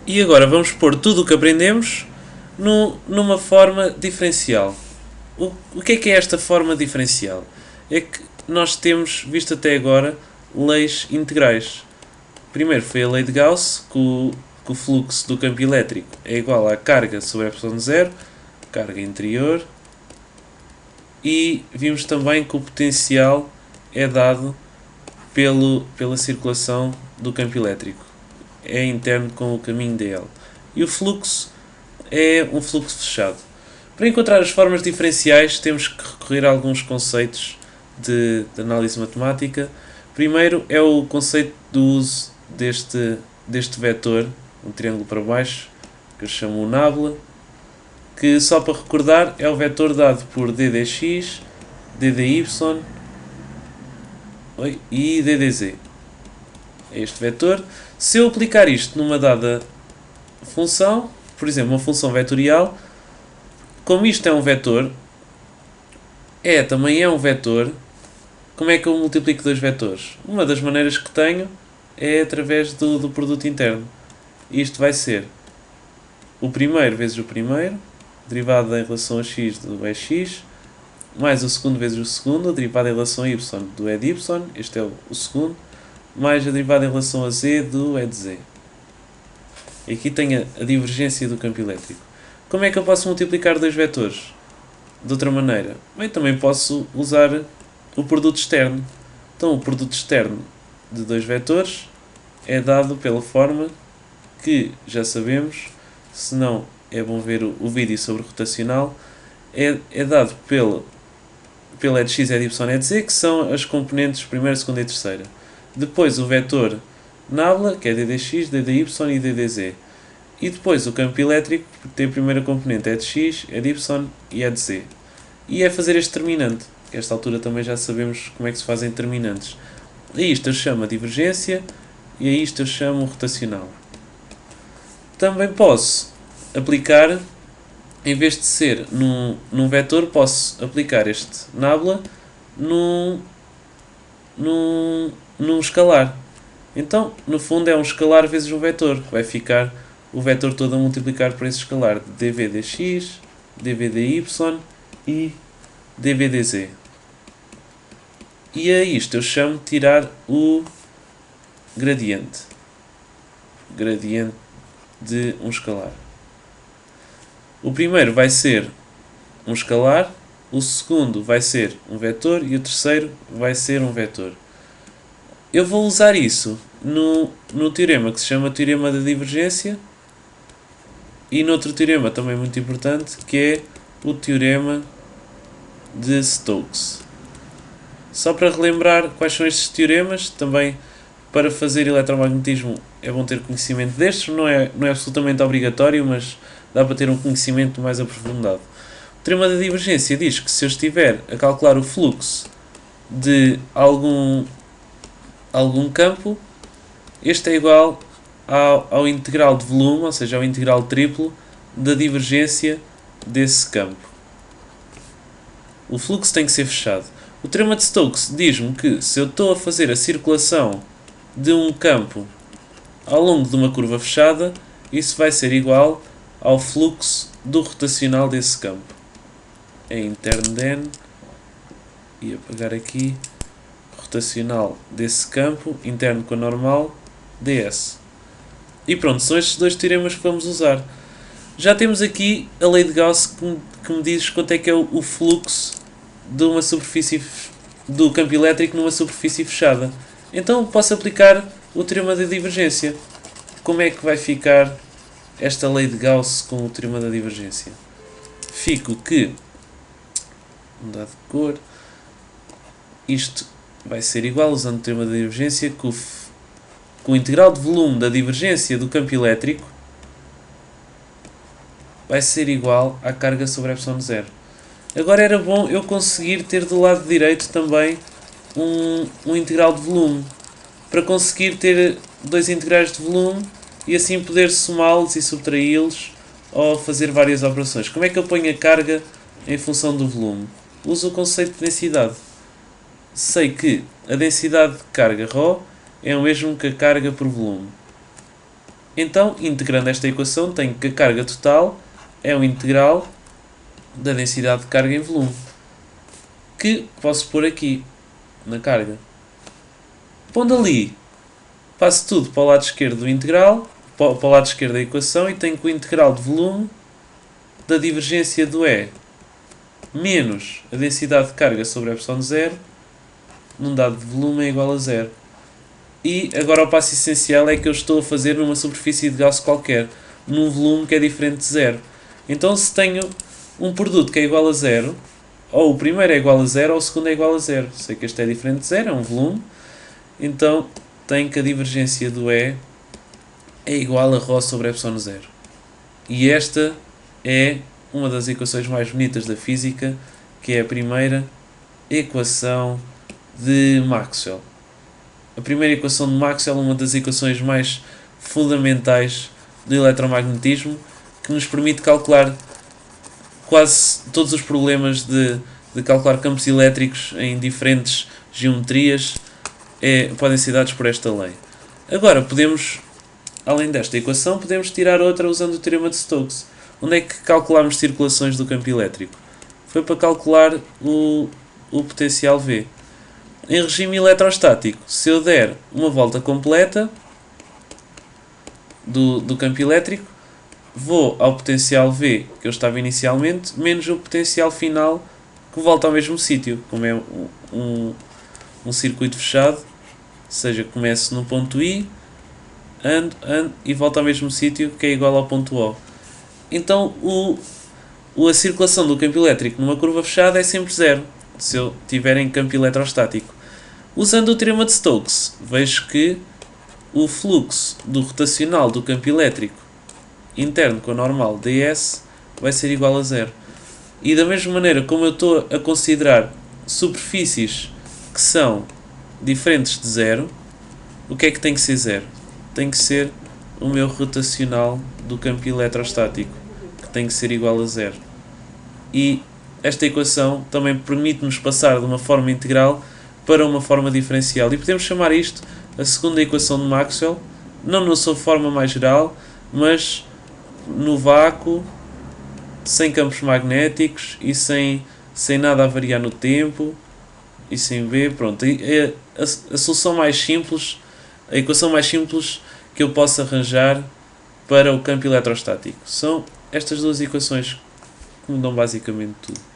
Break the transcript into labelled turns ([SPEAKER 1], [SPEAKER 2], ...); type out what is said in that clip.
[SPEAKER 1] E agora vamos pôr tudo o que aprendemos numa forma diferencial. O que é esta forma diferencial? É que nós temos visto até agora leis integrais. Primeiro foi a lei de Gauss, que o fluxo do campo elétrico é igual à carga sobre a epsilon zero, carga interior, e vimos também que o potencial é dado pela circulação do campo elétrico. É interno com o caminho dl. E o fluxo é um fluxo fechado. Para encontrar as formas diferenciais, temos que recorrer a alguns conceitos de análise matemática. Primeiro é o conceito do uso deste vetor, um triângulo para baixo, que eu chamo o nábula, que, só para recordar, é o vetor dado por ddx, ddy e ddz. É este vetor. Se eu aplicar isto numa dada função, por exemplo, uma função vetorial, como isto é um vetor, também é um vetor, como é que eu multiplico dois vetores? Uma das maneiras que tenho é através do produto interno. Isto vai ser o primeiro vezes o primeiro, derivado em relação a x do EX, mais o segundo vezes o segundo, derivado em relação a y do E de y, este é o segundo, mais a derivada em relação a z do E de z. E aqui tenho a divergência do campo elétrico. Como é que eu posso multiplicar dois vetores? De outra maneira, bem, também posso usar o produto externo. Então, o produto externo de dois vetores é dado pela forma que já sabemos, se não é bom ver o vídeo sobre rotacional, é dado pela E de x, E de y, E de z, que são as componentes primeira, segunda e terceira. Depois o vetor nábula, que é ddx, ddy e ddz. E depois o campo elétrico, que tem a primeira componente E de x, E de y e E de z. E é fazer este determinante, que a esta altura também já sabemos como é que se fazem determinantes. A isto eu chamo a divergência e a isto eu chamo rotacional. Também posso aplicar, em vez de ser num vetor, posso aplicar este nábula num escalar. Então, no fundo, é um escalar vezes um vetor. Vai ficar o vetor todo a multiplicar por esse escalar. dv dx, dv dy e dv dz. E a isto eu chamo de tirar o gradiente. Gradiente de um escalar. O primeiro vai ser um escalar, o segundo vai ser um vetor e o terceiro vai ser um vetor. Eu vou usar isso no teorema que se chama teorema da divergência e noutro teorema também muito importante, que é o teorema de Stokes. Só para relembrar quais são estes teoremas, também para fazer eletromagnetismo é bom ter conhecimento destes, não é absolutamente obrigatório, mas dá para ter um conhecimento mais aprofundado. O teorema da divergência diz que se eu estiver a calcular o fluxo de algum campo, este é igual ao integral de volume, ou seja, ao integral triplo da divergência desse campo. O fluxo tem que ser fechado. O teorema de Stokes diz-me que se eu estou a fazer a circulação de um campo ao longo de uma curva fechada, isso vai ser igual ao fluxo do rotacional desse campo. É interno de n, e apagar aqui, rotacional desse campo, interno com a normal, ds. E pronto, são estes dois teoremas que vamos usar. Já temos aqui a lei de Gauss que me diz quanto é que é o fluxo de uma superfície do campo elétrico numa superfície fechada. Então posso aplicar o teorema da divergência. Como é que vai ficar esta lei de Gauss com o teorema da divergência? Fico que, mudar de cor, isto vai ser igual, usando o teorema da divergência, que o integral de volume da divergência do campo elétrico vai ser igual à carga sobre epsilon zero. Agora era bom eu conseguir ter do lado direito também um integral de volume, para conseguir ter dois integrais de volume e assim poder somá-los e subtraí-los ou fazer várias operações. Como é que eu ponho a carga em função do volume? Uso o conceito de densidade. Sei que a densidade de carga ρ é o mesmo que a carga por volume. Então, integrando esta equação, tenho que a carga total é o integral da densidade de carga em volume, que posso pôr aqui, na carga. Pondo ali, passo tudo para o lado esquerdo do integral, para o lado esquerdo da equação, e tenho que o integral de volume da divergência do E menos a densidade de carga sobre ε0 num dado de volume é igual a zero. E agora o passo essencial é que eu estou a fazer numa superfície de Gauss qualquer, num volume que é diferente de zero. Então, se tenho um produto que é igual a zero, ou o primeiro é igual a zero ou o segundo é igual a zero. Sei que este é diferente de zero, é um volume. Então, tenho que a divergência do E é igual a ρ sobre ε0. E esta é uma das equações mais bonitas da física, que é a primeira equação de Maxwell. A primeira equação de Maxwell é uma das equações mais fundamentais do eletromagnetismo, que nos permite calcular quase todos os problemas de calcular campos elétricos em diferentes geometrias, podem ser dados por esta lei. Agora, além desta equação, podemos tirar outra usando o teorema de Stokes. Onde é que calculamos circulações do campo elétrico? Foi para calcular o potencial V. Em regime eletrostático, se eu der uma volta completa do campo elétrico, vou ao potencial V que eu estava inicialmente, menos o potencial final que volta ao mesmo sítio. Como é um circuito fechado, ou seja, começo no ponto I, ando e volto ao mesmo sítio, que é igual ao ponto O. Então, a circulação do campo elétrico numa curva fechada é sempre zero, se eu tiver em campo eletrostático. Usando o teorema de Stokes, vejo que o fluxo do rotacional do campo elétrico interno com a normal ds vai ser igual a zero. E da mesma maneira como eu estou a considerar superfícies que são diferentes de zero, o que é que tem que ser zero? Tem que ser o meu rotacional do campo eletrostático, que tem que ser igual a zero. E esta equação também permite-nos passar de uma forma integral para uma forma diferencial. E podemos chamar isto a segunda equação de Maxwell, não na sua forma mais geral, mas no vácuo, sem campos magnéticos e sem nada a variar no tempo e sem B. Pronto, a solução mais simples, a equação mais simples que eu posso arranjar para o campo eletrostático. São estas duas equações que me dão basicamente tudo.